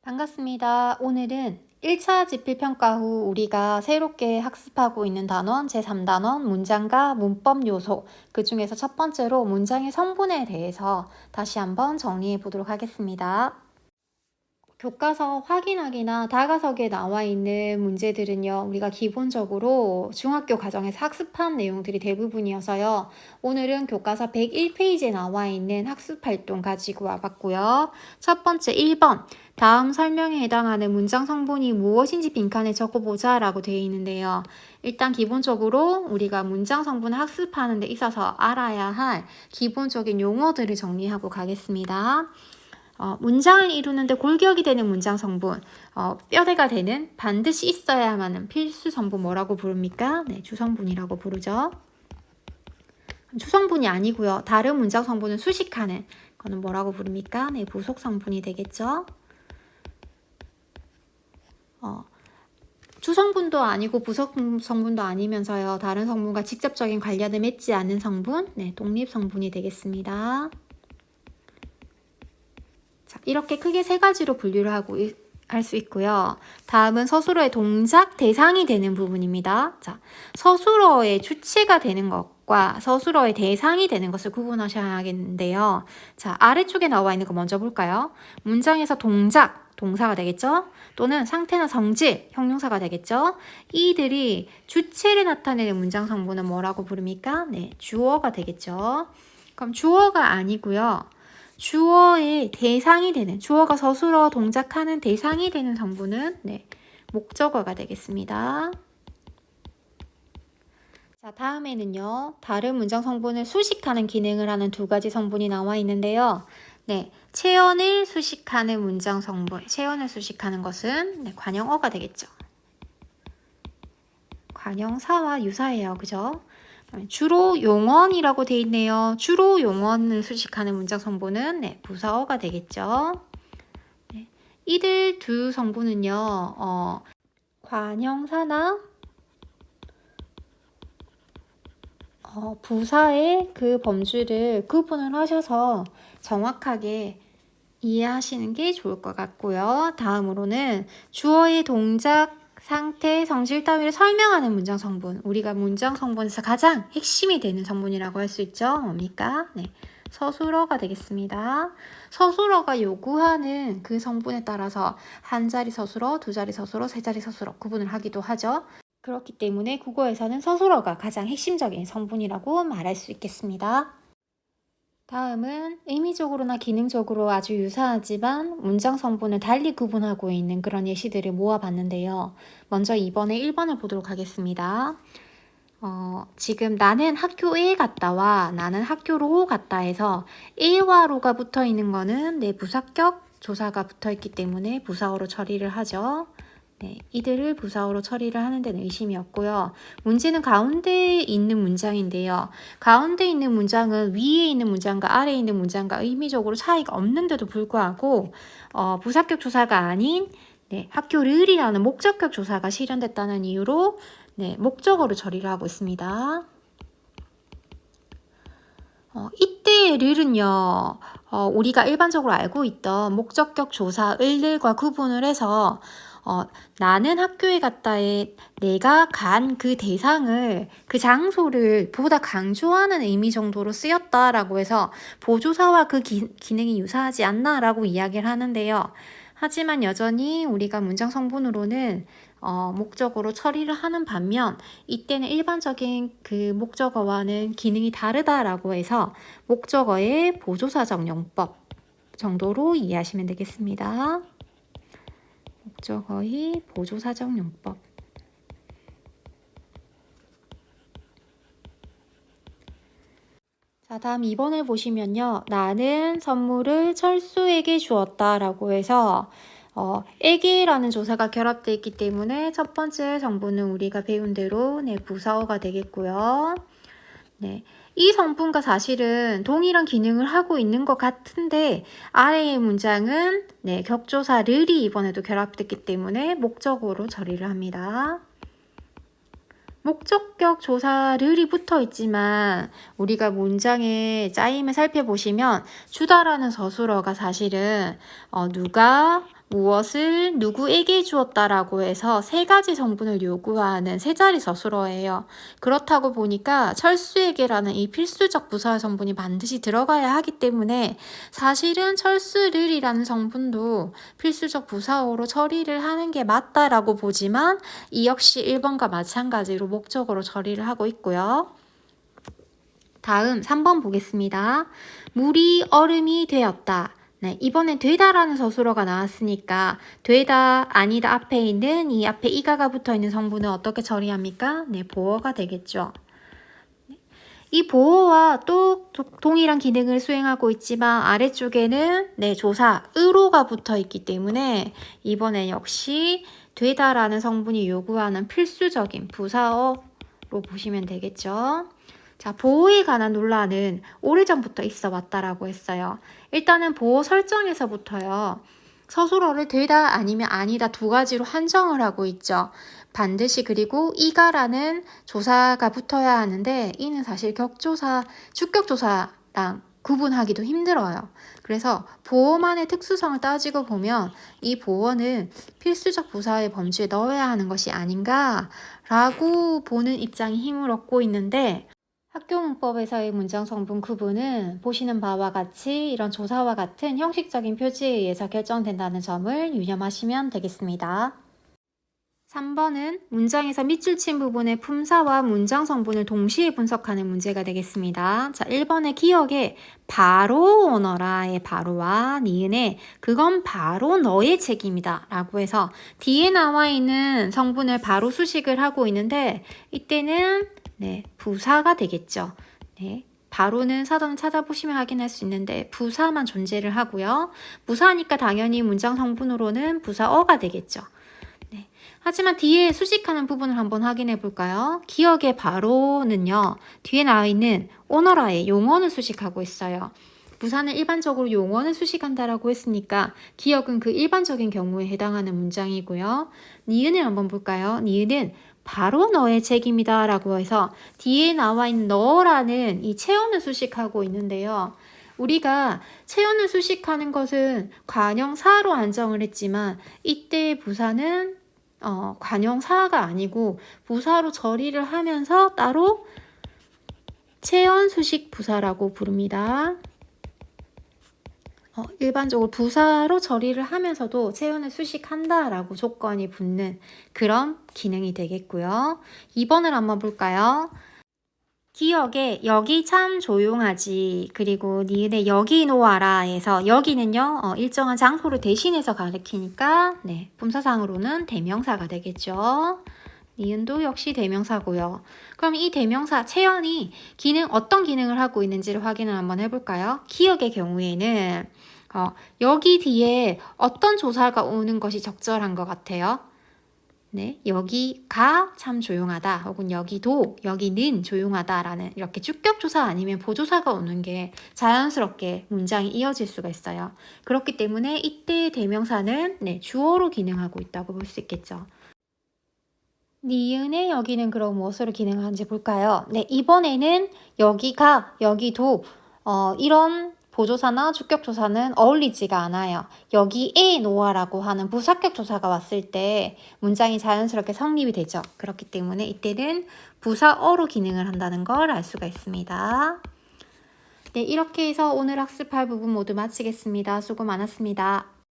반갑습니다. 오늘은 1차 지필평가 후 우리가 새롭게 학습하고 있는 단원 제3단원 문장과 문법 요소, 그 중에서 첫 번째로 문장의 성분에 대해서 다시 한번 정리해 보도록 하겠습니다. 교과서 확인하기나 다가서기에 나와 있는 문제들은요, 우리가 기본적으로 중학교 과정에서 학습한 내용들이 대부분이어서요, 오늘은 교과서 101페이지에 나와 있는 학습활동 가지고 와봤고요. 첫 번째 1번, 다음 설명에 해당하는 문장 성분이 무엇인지 빈칸에 적어보자 라고 되어 있는데요. 일단 기본적으로 우리가 문장 성분을 학습하는 데 있어서 알아야 할 기본적인 용어들을 정리하고 가겠습니다. 문장을 이루는데 골격이 되는 문장 성분, 뼈대가 되는 반드시 있어야만 하는 필수 성분 뭐라고 부릅니까? 네, 주성분이라고 부르죠. 주성분이 아니고요. 다른 문장 성분을 수식하는 거는 뭐라고 부릅니까? 네, 부속 성분이 되겠죠. 주성분도 아니고 부속 성분도 아니면서요. 다른 성분과 직접적인 관련을 맺지 않는 성분, 네, 독립 성분이 되겠습니다. 자, 이렇게 크게 세 가지로 분류를 하고 할 수 있고요. 다음은 서술어의 동작 대상이 되는 부분입니다. 자, 서술어의 주체가 되는 것과 서술어의 대상이 되는 것을 구분하셔야 하겠는데요. 자, 아래쪽에 나와 있는 거 먼저 볼까요? 문장에서 동작, 동사가 되겠죠? 또는 상태나 성질, 형용사가 되겠죠? 이들이 주체를 나타내는 문장 성분은 뭐라고 부릅니까? 네, 주어가 되겠죠? 그럼 주어가 아니고요. 주어의 대상이 되는, 주어가 서술어 동작하는 대상이 되는 성분은 네, 목적어가 되겠습니다. 자, 다음에는요. 다른 문장 성분을 수식하는 기능을 하는 두 가지 성분이 나와 있는데요. 네, 체언을 수식하는 문장 성분, 체언을 수식하는 것은 네, 관형어가 되겠죠. 관형사와 유사해요. 그죠? 주로 용언이라고 돼 있네요. 주로 용언을 수식하는 문장 성분은 네, 부사어가 되겠죠. 네, 이들 두 성분은요, 관형사나 부사의 그 범주를 구분을 하셔서 정확하게 이해하시는 게 좋을 것 같고요. 다음으로는 주어의 동작, 상태, 성질 따위를 설명하는 문장 성분. 우리가 문장 성분에서 가장 핵심이 되는 성분이라고 할 수 있죠. 뭡니까? 네, 서술어가 되겠습니다. 서술어가 요구하는 그 성분에 따라서 한 자리 서술어, 두 자리 서술어, 세 자리 서술어 구분을 하기도 하죠. 그렇기 때문에 국어에서는 서술어가 가장 핵심적인 성분이라고 말할 수 있겠습니다. 다음은 의미적으로나 기능적으로 아주 유사하지만 문장 성분을 달리 구분하고 있는 그런 예시들을 모아봤는데요. 먼저 이번에 1번을 보도록 하겠습니다. 지금 나는 학교에 갔다와 나는 학교로 갔다 해서 A와 로가 붙어 있는 거는 내 부사격 조사가 붙어 있기 때문에 부사어로 처리를 하죠. 네, 이들을 부사어로 처리를 하는 데는 의심이 없고요. 문제는 가운데에 있는 문장인데요. 가운데 있는 문장은 위에 있는 문장과 아래에 있는 문장과 의미적으로 차이가 없는데도 불구하고 부사격 조사가 아닌 네, 학교를이라는 목적격 조사가 실현됐다는 이유로 네, 목적어로 처리를 하고 있습니다. 이때의 를은요, 우리가 일반적으로 알고 있던 목적격 조사 을들과 구분을 해서 나는 학교에 갔다에 내가 간 그 대상을, 그 장소를 보다 강조하는 의미 정도로 쓰였다라고 해서 보조사와 그 기능이 유사하지 않나라고 이야기를 하는데요. 하지만 여전히 우리가 문장 성분으로는 목적어로 처리를 하는 반면 이때는 일반적인 그 목적어와는 기능이 다르다라고 해서 목적어의 보조사적 용법 정도로 이해하시면 되겠습니다. 목적어의 보조사적 용법. 자, 다음 2번을 보시면요. 나는 선물을 철수에게 주었다 라고 해서 에게라는 조사가 결합되어 있기 때문에 첫 번째 성분은 우리가 배운 대로 네, 부사어가 되겠고요. 네, 이 성분과 사실은 동일한 기능을 하고 있는 것 같은데 아래의 문장은 네, 격조사 르이 이번에도 결합됐기 때문에 목적어로 처리를 합니다. 목적격 조사 르이 붙어 있지만 우리가 문장의 짜임을 살펴보시면 주다라는 서술어가 사실은 누가 무엇을 누구에게 주었다라고 해서 세 가지 성분을 요구하는 세 자리 서술어예요. 그렇다고 보니까 철수에게라는 이 필수적 부사 성분이 반드시 들어가야 하기 때문에 사실은 철수를이라는 성분도 필수적 부사어로 처리를 하는 게 맞다라고 보지만 이 역시 1번과 마찬가지로 목적어로 처리를 하고 있고요. 다음 3번 보겠습니다. 물이 얼음이 되었다. 네, 이번엔 되다라는 서술어가 나왔으니까 되다, 아니다 앞에 있는 이 앞에 이가가 붙어 있는 성분은 어떻게 처리합니까? 네, 보어가 되겠죠. 이 보어와 또 동일한 기능을 수행하고 있지만 아래쪽에는 네, 조사, 으로가 붙어 있기 때문에 이번엔 역시 되다라는 성분이 요구하는 필수적인 부사어로 보시면 되겠죠. 자, 보호에 관한 논란은 오래전부터 있어 왔다라고 했어요. 일단은 보호 설정에서부터요. 서술어를 되다 아니면 아니다 두 가지로 한정을 하고 있죠. 반드시 그리고 이가라는 조사가 붙어야 하는데 이는 사실 격조사, 주격조사랑 구분하기도 힘들어요. 그래서 보어만의 특수성을 따지고 보면 이 보어는 필수적 부사의 범주에 넣어야 하는 것이 아닌가라고 보는 입장이 힘을 얻고 있는데 학교 문법에서의 문장 성분 구분은 보시는 바와 같이 이런 조사와 같은 형식적인 표지에 의해서 결정된다는 점을 유념하시면 되겠습니다. 3번은 문장에서 밑줄 친 부분의 품사와 문장 성분을 동시에 분석하는 문제가 되겠습니다. 자, 1번의 기억에 바로 오너라의 바로와 니은에 그건 바로 너의 책임이다 라고 해서 뒤에 나와 있는 성분을 바로 수식을 하고 있는데 이때는 네, 부사가 되겠죠. 네. 바로는 사전 찾아보시면 확인할 수 있는데 부사만 존재를 하고요. 부사니까 당연히 문장 성분으로는 부사어가 되겠죠. 네. 하지만 뒤에 수식하는 부분을 한번 확인해 볼까요? 기억의 바로는요. 뒤에 나와 있는 오너라의 용어는 수식하고 있어요. 부사는 일반적으로 용어는 수식한다라고 했으니까 기억은 그 일반적인 경우에 해당하는 문장이고요. 니은을 한번 볼까요? 니은은 바로 너의 책임이다 라고 해서 뒤에 나와 있는 너라는 이 체온을 수식하고 있는데요. 우리가 체온을 수식하는 것은 관형사로 안정을 했지만 이때 부사는 관형사가 아니고 부사로 처리를 하면서 따로 체온 수식 부사라고 부릅니다. 일반적으로 부사로 처리를 하면서도 체온을 수식한다라고 조건이 붙는 그런 기능이 되겠고요. 2번을 한번 볼까요? 기억에 여기 참 조용하지 그리고 니은에 여기 놓아라에서 여기는요 일정한 장소를 대신해서 가리키니까 네, 품사상으로는 대명사가 되겠죠. 니은도 역시 대명사고요. 그럼 이 대명사 체연이 어떤 기능을 하고 있는지를 확인을 한번 해볼까요? 기억의 경우에는 여기 뒤에 어떤 조사가 오는 것이 적절한 것 같아요? 네, 여기가 참 조용하다 혹은 여기도 여기는 조용하다라는 이렇게 주격조사 아니면 보조사가 오는 게 자연스럽게 문장이 이어질 수가 있어요. 그렇기 때문에 이때 대명사는 네, 주어로 기능하고 있다고 볼 수 있겠죠. 니은의 여기는 그럼 무엇으로 기능하는지 볼까요? 네, 이번에는 여기가 여기도 이런 보조사나 주격조사는 어울리지가 않아요. 여기에 놓아라고 하는 부사격조사가 왔을 때 문장이 자연스럽게 성립이 되죠. 그렇기 때문에 이때는 부사어로 기능을 한다는 걸 알 수가 있습니다. 네, 이렇게 해서 오늘 학습할 부분 모두 마치겠습니다. 수고 많았습니다.